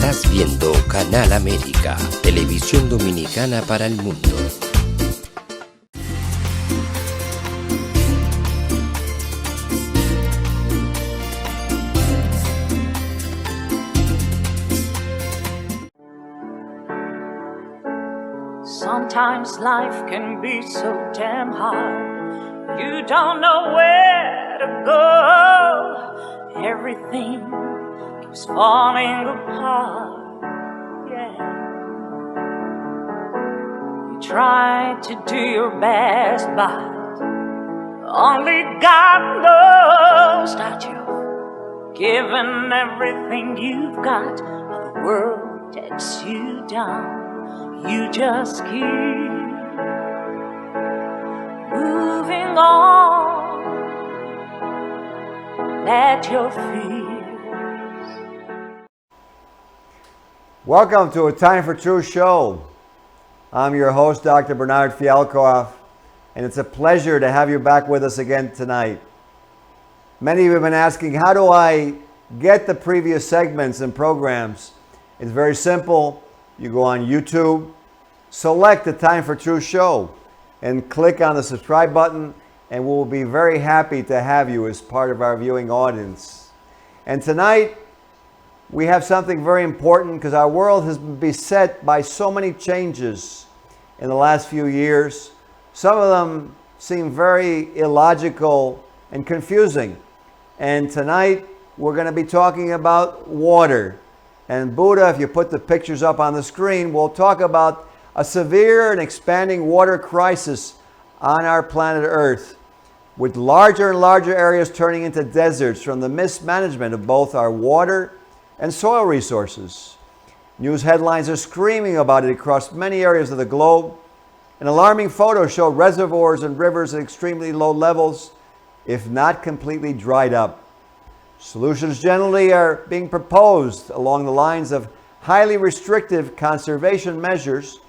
Estás viendo Canal América, televisión dominicana para el mundo. Sometimes life can be so damn hard. You don't know where to go. Everything keeps falling apart. Yeah. You try to do your best, but only God knows that you've given everything you've got, but the world takes you down. You just keep moving on. Let your fears. Welcome to A Time for Truth show. I'm your host, Dr. Bernard Fialkoff, and it's a pleasure to have you back with us again tonight. Many of you have been asking, how do I get the previous segments and programs? It's very simple. You go on YouTube, select the Time for Truth show, and click on the subscribe button, and we'll be very happy to have you as part of our viewing audience. And tonight, we have something very important because our world has been beset by so many changes in the last few years. Some of them seem very illogical and confusing. And tonight, we're going to be talking about water. And Buddha, if you put the pictures up on the screen, we'll talk about a severe and expanding water crisis on our planet Earth, with larger and larger areas turning into deserts from the mismanagement of both our water and soil resources. News headlines are screaming about it across many areas of the globe. And alarming photos show reservoirs and rivers at extremely low levels, if not completely dried up. Solutions generally are being proposed along the lines of highly restrictive conservation measures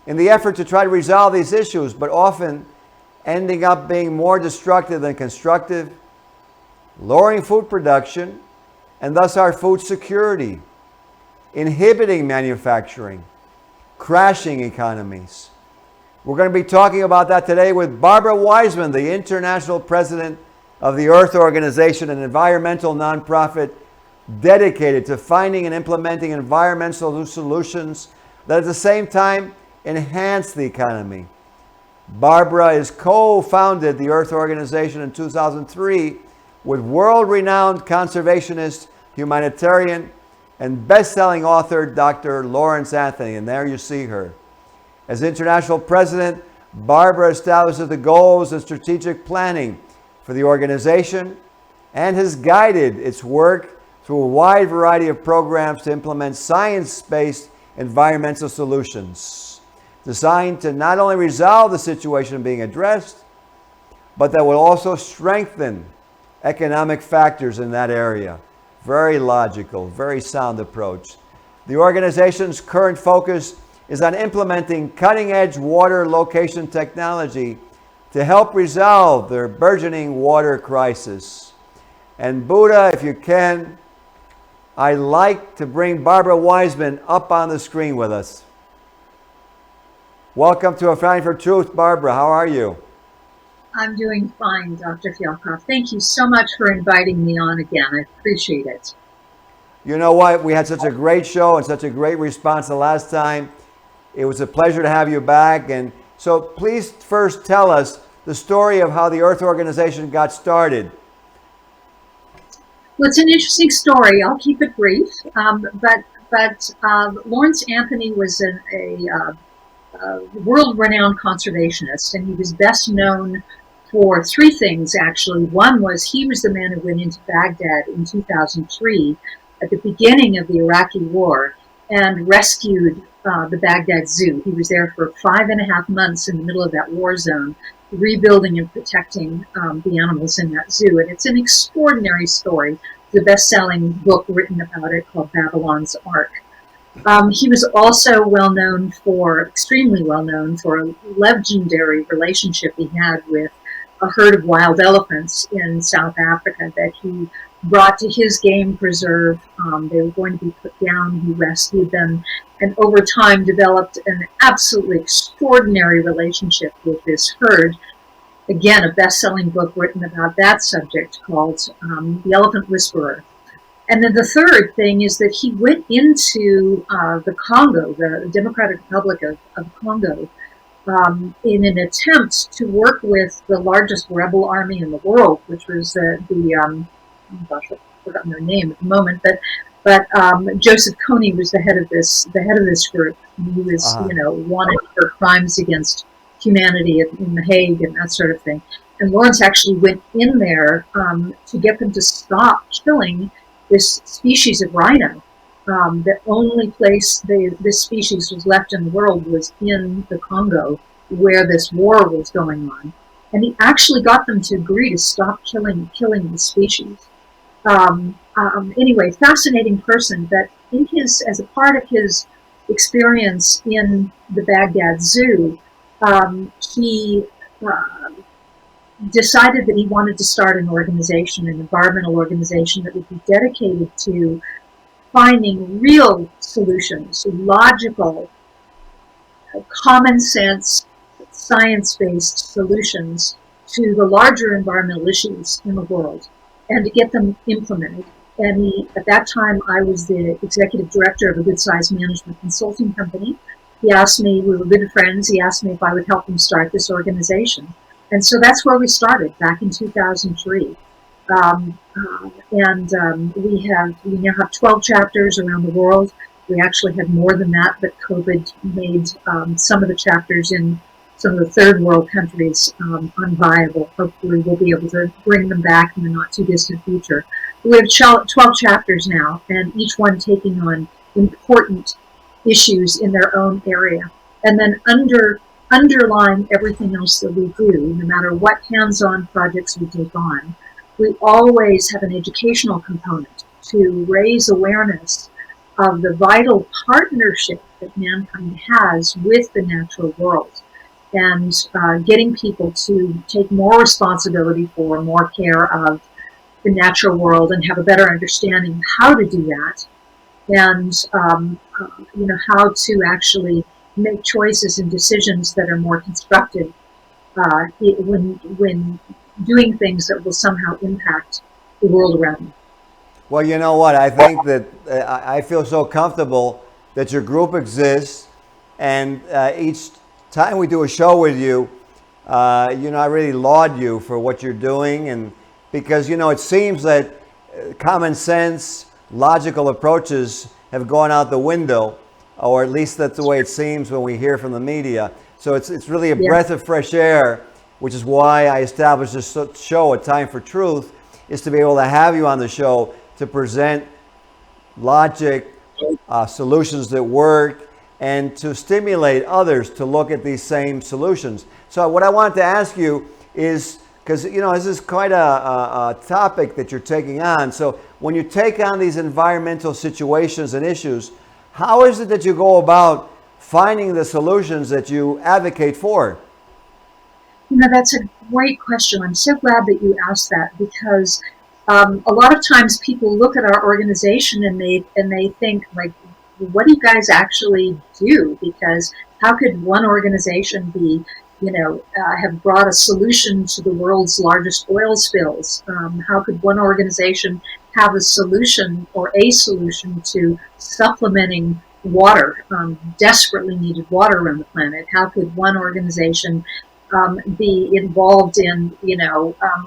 in the effort to try to resolve these issues, but often ending up being more destructive than constructive, lowering food production and thus our food security, inhibiting manufacturing, crashing economies. We're going to be talking about that today with Barbara Wiseman, the International President of the Earth Organization, an environmental nonprofit dedicated to finding and implementing environmental solutions that at the same time enhance the economy. Barbara has co-founded the Earth Organization in 2003 with world-renowned conservationist, humanitarian, and best-selling author Dr. Lawrence Anthony, and there you see her. As International President, Barbara establishes the goals and strategic planning for the organization and has guided its work through a wide variety of programs to implement science-based environmental solutions designed to not only resolve the situation being addressed, but that will also strengthen economic factors in that area. Very logical, very sound approach. The organization's current focus is on implementing cutting-edge water location technology to help resolve their burgeoning water crisis. And Buddha, if you can, I'd like to bring Barbara Wiseman up on the screen with us. Welcome to A Time for Truth, Barbara. How are you? I'm doing fine, Dr. Fialkoff. Thank you so much for inviting me on again. I appreciate it. You know what? We had such a great show and such a great response the last time. It was a pleasure to have you back. And so please first tell us the story of how the Earth Organization got started. Well, it's an interesting story. I'll keep it brief. But Lawrence Anthony was a world-renowned conservationist, and he was best known for three things, actually. One was he was the man who went into Baghdad in 2003 at the beginning of the Iraqi war and rescued the Baghdad Zoo. He was there for 5.5 months in the middle of that war zone, rebuilding and protecting the animals in that zoo. And it's an extraordinary story. The best-selling book written about it called Babylon's Ark. He was also extremely well known for a legendary relationship he had with a herd of wild elephants in South Africa that he brought to his game preserve. They were going to be put down. He rescued them, and over time developed an absolutely extraordinary relationship with this herd. Again, a best-selling book written about that subject called The Elephant Whisperer. And then the third thing is that he went into the Congo, the Democratic Republic of Congo, in an attempt to work with the largest rebel army in the world, which was oh gosh, I've forgotten their name at the moment, but Joseph Kony was the head of this group. He was, wanted for crimes against humanity in The Hague and that sort of thing. And Lawrence actually went in there to get them to stop killing this species of rhino. The only place this species was left in the world was in the Congo, where this war was going on. And he actually got them to agree to stop killing the species. Anyway, fascinating person. But as a part of his experience in the Baghdad Zoo, he decided that he wanted to start an environmental organization that would be dedicated to finding real solutions, logical, common sense, science-based solutions to the larger environmental issues in the world, and to get them implemented. And at that time, I was the executive director of a good-sized management consulting company. He asked me, we were good friends, he asked me if I would help him start this organization. And so that's where we started, back in 2003. We now have 12 chapters around the world. We actually had more than that, but COVID made some of the chapters in some of the third world countries unviable. Hopefully we'll be able to bring them back in the not too distant future. We have 12 chapters now, and each one taking on important issues in their own area. And then underlying everything else that we do, no matter what hands-on projects we take on, we always have an educational component to raise awareness of the vital partnership that mankind has with the natural world, and getting people to take more responsibility for, more care of the natural world, and have a better understanding of how to do that, and how to actually make choices and decisions that are more constructive when doing things that will somehow impact the world around them. Well, you know what? I think that I feel so comfortable that your group exists, and each time we do a show with you, I really laud you for what you're doing, and because it seems that common sense, logical approaches have gone out the window, or at least that's the way it seems when we hear from the media. So it's really a breath of fresh air, which is why I established this show, A Time for Truth, is to be able to have you on the show to present logic, solutions that work, and to stimulate others to look at these same solutions. So what I wanted to ask you is, because this is quite a topic that you're taking on. So when you take on these environmental situations and issues, how is it that you go about finding the solutions that you advocate for? That's a great question. I'm so glad that you asked that, because a lot of times people look at our organization and they think, like, what do you guys actually do? Because how could one organization be, have brought a solution to the world's largest oil spills? How could one organization have a solution to supplementing water, desperately needed water around the planet? How could one organization be involved in,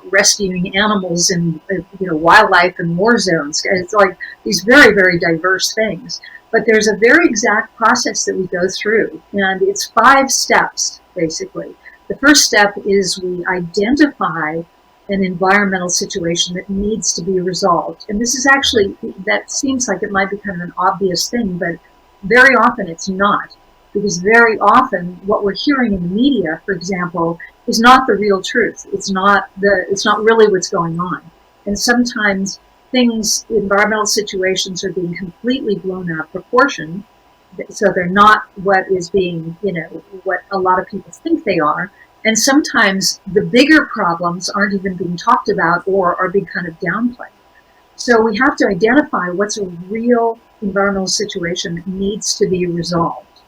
rescuing animals in, wildlife and war zones? It's like these very, very diverse things. But there's a very exact process that we go through, and it's 5 steps, basically. The first step is we identify an environmental situation that needs to be resolved. And this is actually, that seems like it might be kind of an obvious thing, but very often it's not. Because very often what we're hearing in the media, for example, is not the real truth. It's not really what's going on. And sometimes environmental situations are being completely blown out of proportion, so they're not what is being, what a lot of people think they are. And sometimes the bigger problems aren't even being talked about or are being kind of downplayed. So we have to identify what's a real environmental situation that needs to be resolved.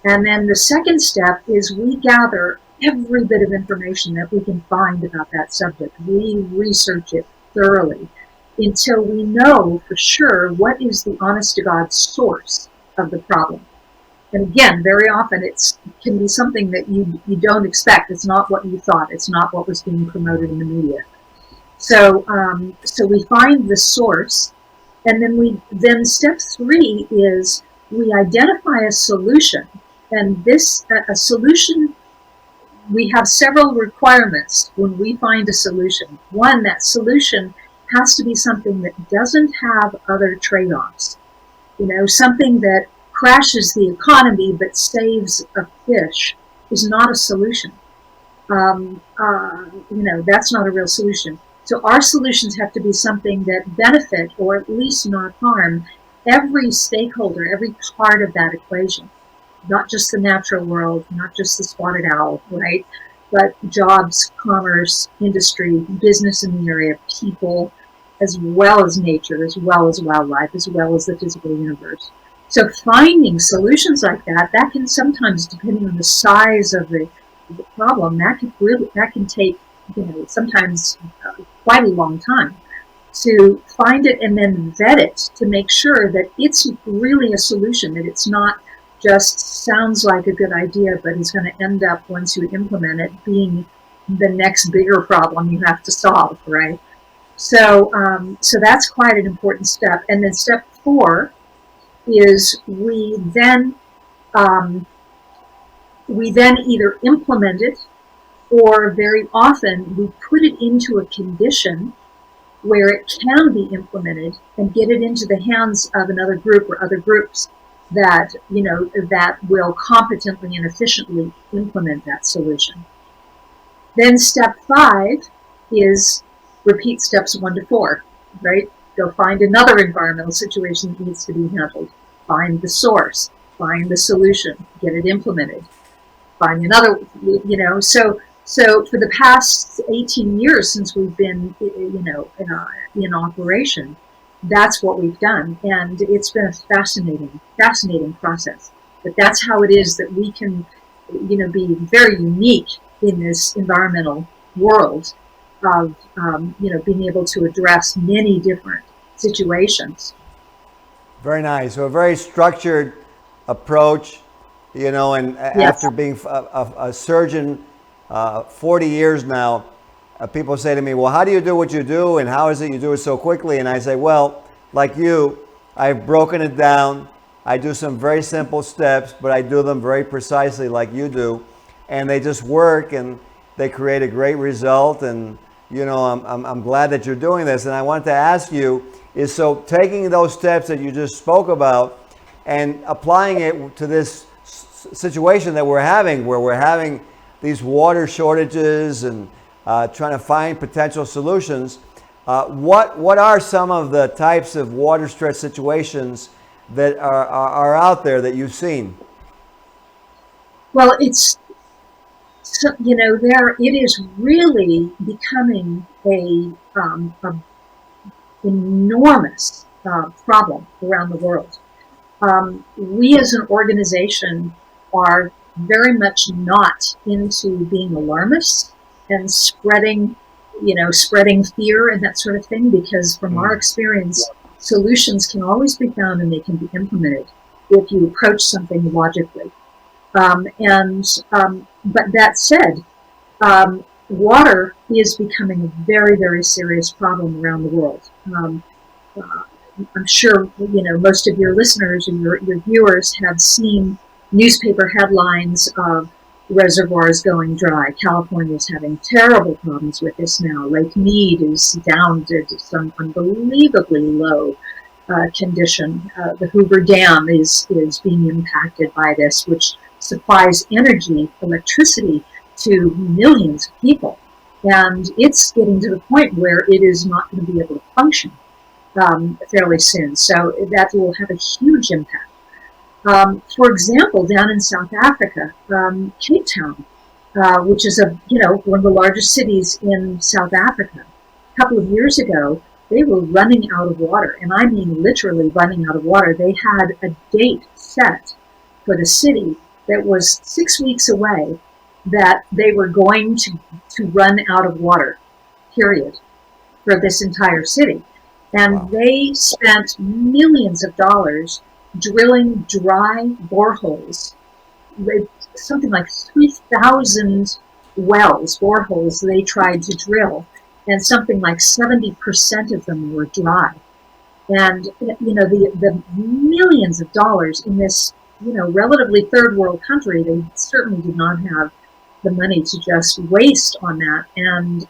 And then the second step is we gather every bit of information that we can find about that subject. We research it thoroughly until we know for sure what is the honest to God source of the problem. And again, very often it can be something that you don't expect. It's not what you thought. It's not what was being promoted in the media. So we find the source, and then step 3 is we identify a solution. And a solution, we have several requirements when we find a solution. One, that solution has to be something that doesn't have other trade-offs. Something that crashes the economy but saves a fish is not a solution. That's not a real solution. So our solutions have to be something that benefit, or at least not harm, every stakeholder, every part of that equation. Not just the natural world, not just the spotted owl, right? But jobs, commerce, industry, business in the area, people, as well as nature, as well as wildlife, as well as the physical universe. So finding solutions like that can sometimes, depending on the size of the problem, that can take, sometimes quite a long time to find it and then vet it to make sure that it's really a solution, that it's not just sounds like a good idea, but is going to end up, once you implement it, being the next bigger problem you have to solve, right? So that's quite an important step. And then step 4 is we then either implement it, or very often we put it into a condition where it can be implemented and get it into the hands of another group or other groups that will competently and efficiently implement that solution. Then step 5 is repeat steps 1 to 4, right? Go find another environmental situation that needs to be handled. Find the source, find the solution, get it implemented. Find another, so for the past 18 years since we've been, in operation, that's what we've done. And it's been a fascinating process. But that's how it is that we can, be very unique in this environmental world of, being able to address many different situations. Very nice. So a very structured approach, and Yes. after being a surgeon 40 years now, people say to me, well, how do you do what you do, and how is it you do it so quickly? And I say, well, like you, I've broken it down. I do some very simple steps, but I do them very precisely like you do, and they just work, and they create a great result. And I'm glad that you're doing this. And I wanted to ask you, is so taking those steps that you just spoke about and applying it to this situation that we're having, where we're having these water shortages and trying to find potential solutions, what are some of the types of water stress situations that are out there that you've seen? Well, it is really becoming a enormous problem around the world. We as an organization are very much not into being alarmists and spreading fear and that sort of thing, because from our experience, solutions can always be found and they can be implemented if you approach something logically. But that said, water is becoming a very, very serious problem around the world. I'm sure most of your listeners and your viewers have seen newspaper headlines of reservoirs going dry. California is having terrible problems with this now. Lake Mead is down to some unbelievably low condition. The Hoover Dam is being impacted by this, which supplies electricity to millions of people. And it's getting to the point where it is not going to be able to function fairly soon. So that will have a huge impact. For example, down in South Africa, Cape Town, which is one of the largest cities in South Africa, a couple of years ago, they were running out of water, and I mean literally running out of water. They had a date set for the city that was 6 weeks away that they were going to run out of water, period, for this entire city. And Wow. they spent millions of dollars drilling dry boreholes, something like 3,000 wells, boreholes they tried to drill, and something like 70% of them were dry. And, the millions of dollars in this, relatively third world country, they certainly did not have the money to just waste on that. And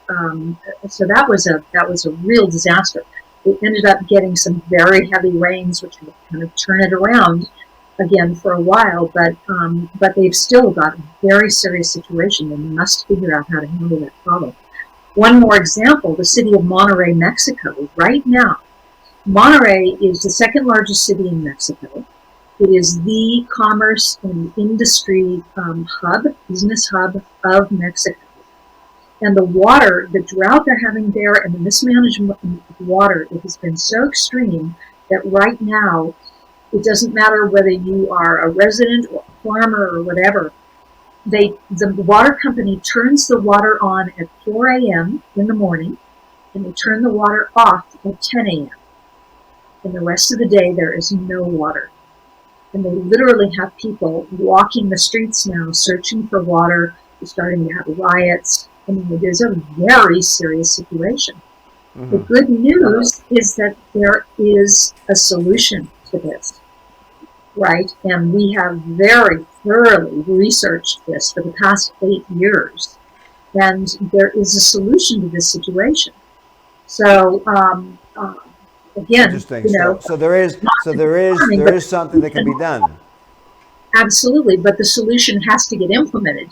so that was a real disaster. They ended up getting some very heavy rains, which would kind of turn it around again for a while, but they've still got a very serious situation. They must figure out how to handle that problem. One more example, the city of Monterey, Mexico. Right now, Monterey is the second largest city in Mexico. It is the commerce and industry business hub of Mexico. And the drought they're having there and the mismanagement of water, it has been so extreme that right now, it doesn't matter whether you are a resident or a farmer or whatever, the water company turns the water on at 4 a.m. in the morning, and they turn the water off at 10 a.m. And the rest of the day, there is no water. And they literally have people walking the streets now, searching for water. They're starting to have riots. I mean, it is a very serious situation. Mm-hmm. The good news is that there is a solution to this, right? And we have very thoroughly researched this for the past 8 years. And there is a solution to this situation. So, again, interesting. So there is something that can be done. Absolutely, but the solution has to get implemented.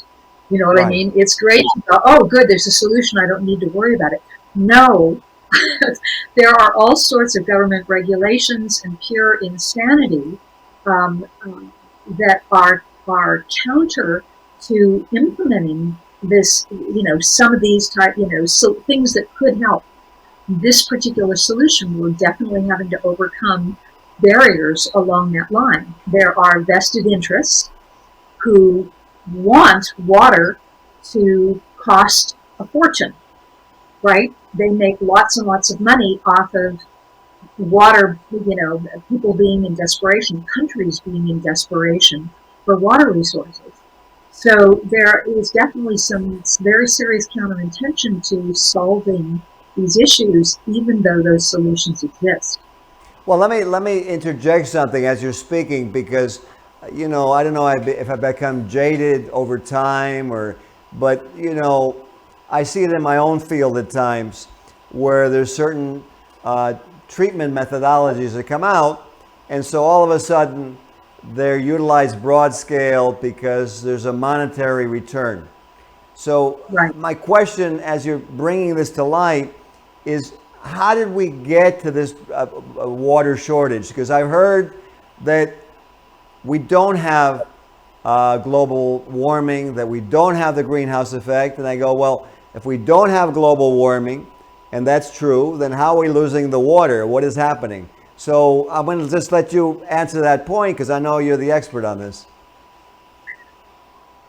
You know what Right. I mean? It's great to go, oh, good, there's a solution. I don't need to worry about it. No, there are all sorts of government regulations and pure insanity that are counter to implementing this. Some of these things that could help. This particular solution, we're definitely having to overcome barriers along that line. There are vested interests who want water to cost a fortune, right? They make lots and lots of money off of water, people being in desperation, countries being in desperation for water resources. So there is definitely some very serious counterintention to solving these issues, even though those solutions exist. Well, let me interject something as you're speaking, because I don't know if I become jaded over time, but I see it in my own field at times where there's certain treatment methodologies that come out, and so all of a sudden they're utilized broad scale because there's a monetary return. So Right. My question, as you're bringing this to light, is how did we get to this water shortage? Because I've heard that we don't have global warming, that we don't have the greenhouse effect. And I go, well, if we don't have global warming, and that's true, then how are we losing the water? What is happening? So I'm going to just let you answer that point, because I know you're the expert on this.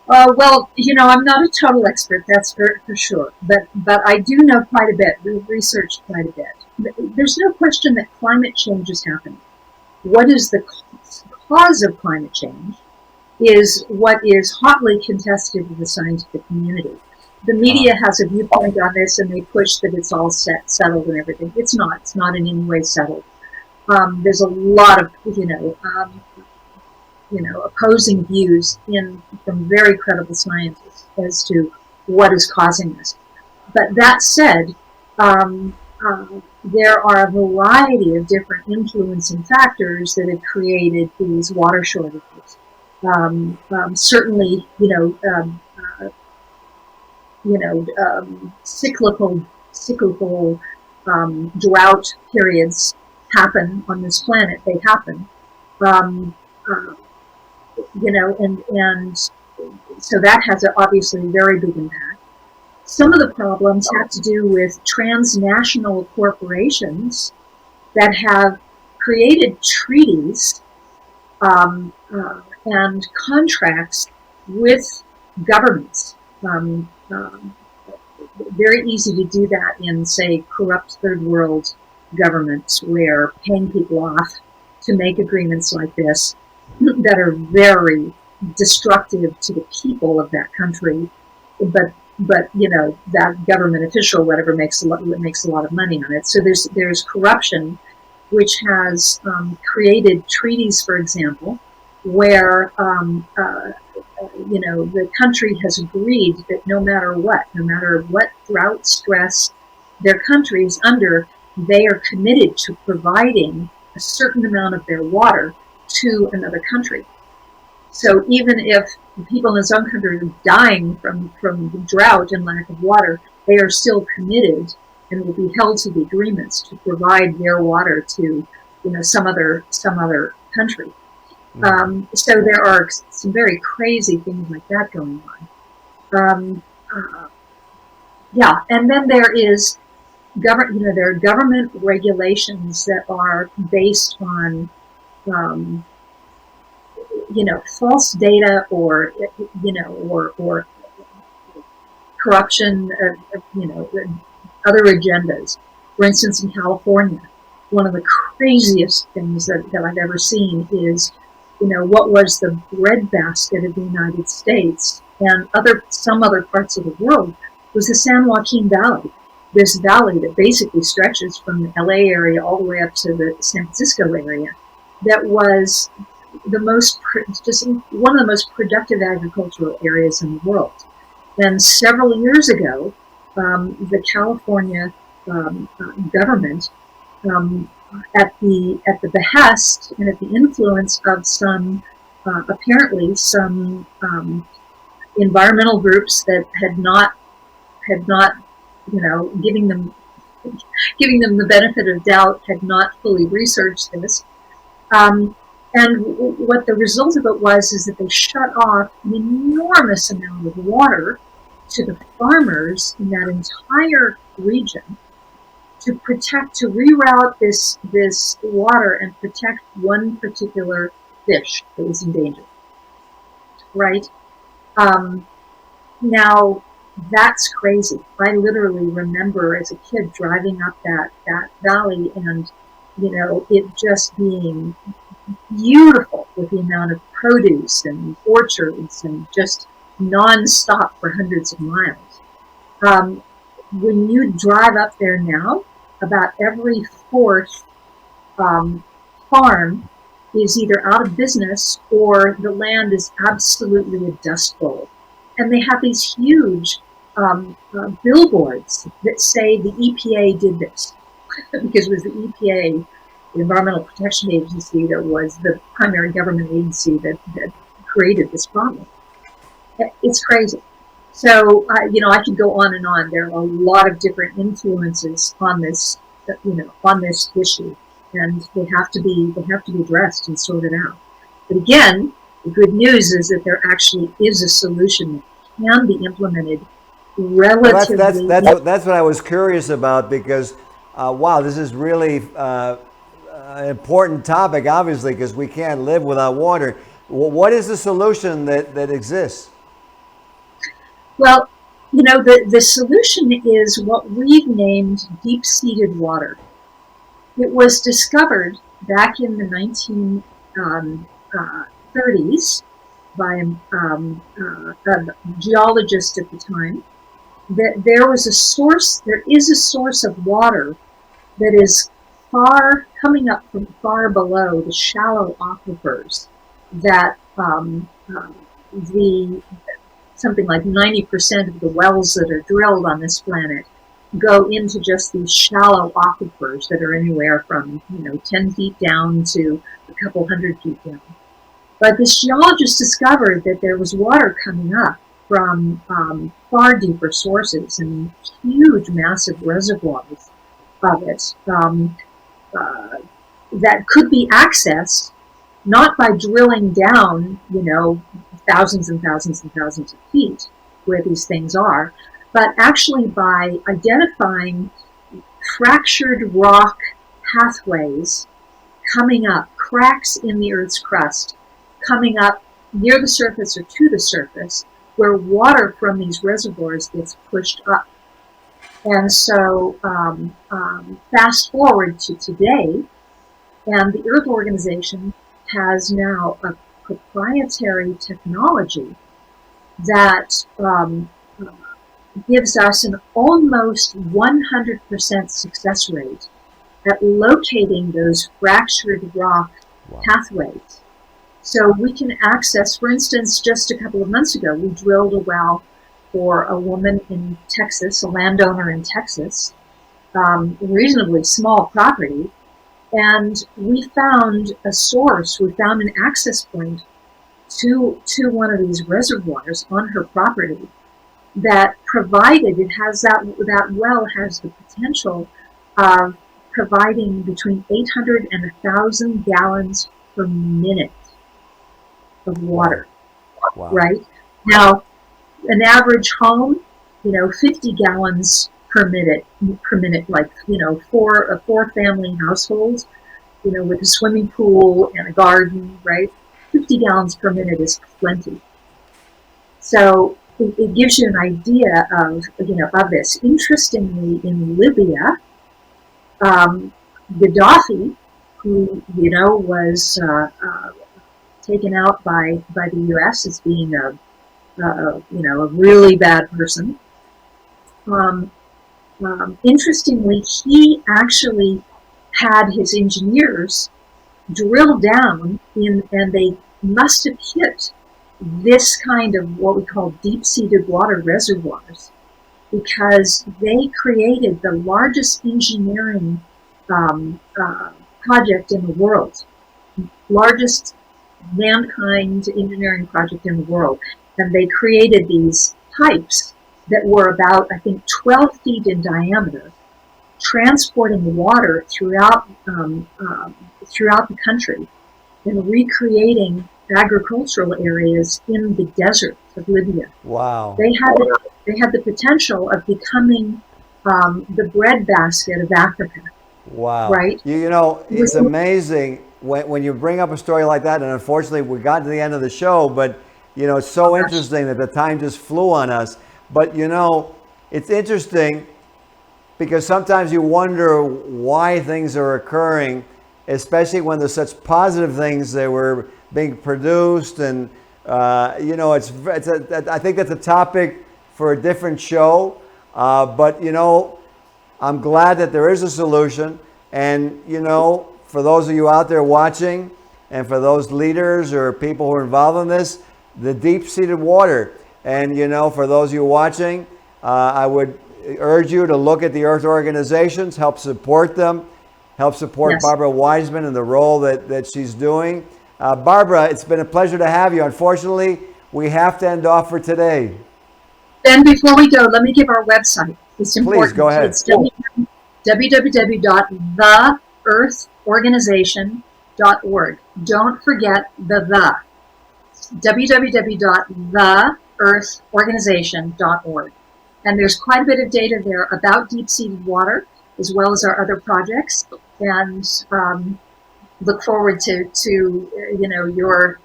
Well, I'm not a total expert, that's for sure, but I do know quite a bit. We've researched quite a bit. There's no question that climate change is happening. What is the cause of climate change is what is hotly contested in the scientific community. The media has a viewpoint on this, and they push that it's all settled and everything. It's not. It's not in any way settled. There's a lot of, opposing views from very credible scientists as to what is causing this. But that said, there are a variety of different influencing factors that have created these water shortages. Certainly, cyclical drought periods happen on this planet. They happen. And so that has obviously a very big impact. Some of the problems have to do with transnational corporations that have created treaties and contracts with governments. Very easy to do that in, say, corrupt third world governments, where paying people off to make agreements like this that are very destructive to the people of that country, but that government official, whatever, makes a lot of money on it. So there's corruption, which has created treaties, for example, where the country has agreed that no matter what drought stress their country is under, they are committed to providing a certain amount of their water to another country. So even if people in his own country are dying from drought and lack of water, they are still committed and will be held to the agreements to provide their water to some other country. So there are some very crazy things like that going on. And then there is there are government regulations that are based on false data or corruption, other agendas. For instance, in California, one of the craziest things that I've ever seen is, what was the breadbasket of the United States and some other parts of the world was the San Joaquin Valley. This valley that basically stretches from the LA area all the way up to the San Francisco area, that was one of the most productive agricultural areas in the world. And several years ago, the California government, at the behest and at the influence of some environmental groups that had not giving them the benefit of doubt, had not fully researched this. And what the result of it was is that they shut off an enormous amount of water to the farmers in that entire region to reroute this water and protect one particular fish that was endangered. Right? Now, that's crazy. I literally remember as a kid driving up that valley and, it just being beautiful with the amount of produce and orchards and just nonstop for hundreds of miles. When you drive up there now, about every fourth farm is either out of business or the land is absolutely a dust bowl. And they have these huge billboards that say the EPA did this, because it was the EPA, the Environmental Protection Agency, that was the primary government agency that created this problem. It's crazy. So, I could go on and on. There are a lot of different influences on this, on this issue, and they have to be addressed and sorted out. But again, the good news is that there actually is a solution that can be implemented relatively. Well, that's what I was curious about, because wow, this is really an important topic, obviously, because we can't live without water. What is the solution that exists? Well, the solution is what we've named deep-seated water. It was discovered back in the 1930s by a geologist at the time, that there is a source of water that is coming up from far below the shallow aquifers that something like 90% of the wells that are drilled on this planet go into just these shallow aquifers that are anywhere from 10 feet down to a couple 100 feet down. But this geologist discovered that there was water coming up from far deeper sources and huge, massive reservoirs of it that could be accessed not by drilling down, thousands and thousands and thousands of feet where these things are, but actually by identifying fractured rock pathways coming up, cracks in the Earth's crust, coming up near the surface or to the surface, where water from these reservoirs gets pushed up. And so fast forward to today, and the Earth Organization has now a proprietary technology that gives us an almost 100% success rate at locating those fractured rock pathways. So we can access, for instance, just a couple of months ago, we drilled a well for a woman in Texas, a landowner in Texas, reasonably small property, and we found a source, we found an access point to one of these reservoirs on her property that provided, it has that well has the potential of providing between 800 and 1,000 gallons per minute of water. Wow. Right? Now, an average home, 50 gallons per minute, like, for a 4-family household, with a swimming pool and a garden, right? 50 gallons per minute is plenty. So it gives you an idea of this. Interestingly, in Libya, Gaddafi, who was taken out by the U.S. as being a really bad person. Interestingly, he actually had his engineers drill down and they must have hit this kind of what we call deep-seated water reservoirs, because they created the largest engineering project in the world, largest mankind engineering project in the world. And they created these pipes that were about, I think, 12 feet in diameter, transporting water throughout the country and recreating agricultural areas in the desert of Libya. Wow. They had the potential of becoming the breadbasket of Africa. Wow. Right? It's amazing when you bring up a story like that, and unfortunately we got to the end of the show, but it's so interesting that the time just flew on us. But it's interesting because sometimes you wonder why things are occurring, especially when there's such positive things that were being produced. And I think that's a topic for a different show. But I'm glad that there is a solution. And for those of you out there watching, and for those leaders or people who are involved in this, the deep-seated water. And for those of you watching, I would urge you to look at the Earth organizations, help support them, help support Yes. Barbara Wiseman and the role that she's doing. Barbara, it's been a pleasure to have you. Unfortunately, we have to end off for today. Then before we go, let me give our website. It's important. Please, go ahead. It's www.theearthorganization.org. Don't forget the. www.theearthorganization.org. And there's quite a bit of data there about deep-seated water, as well as our other projects. And look forward to your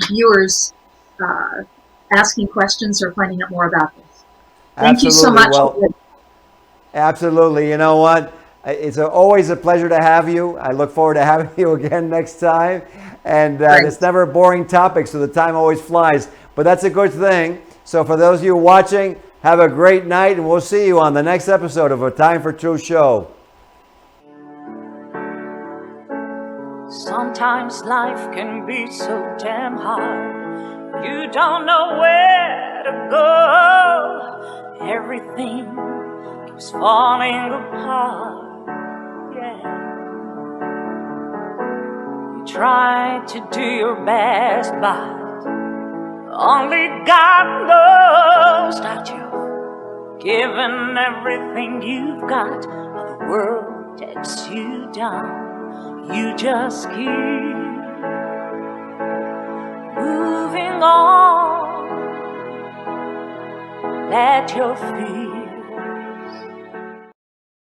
viewers asking questions or finding out more about this. Thank you so much. Well, absolutely. You know what? It's always a pleasure to have you. I look forward to having you again next time. And it's never a boring topic, so the time always flies. But that's a good thing. So for those of you watching, have a great night, and we'll see you on the next episode of A Time for Truth show. Sometimes life can be so damn hard. You don't know where to go. Everything keeps falling apart. Yeah. You try to do your best, but only God knows that you've given everything you've got, but the world takes you down. You just keep moving on. at your feet.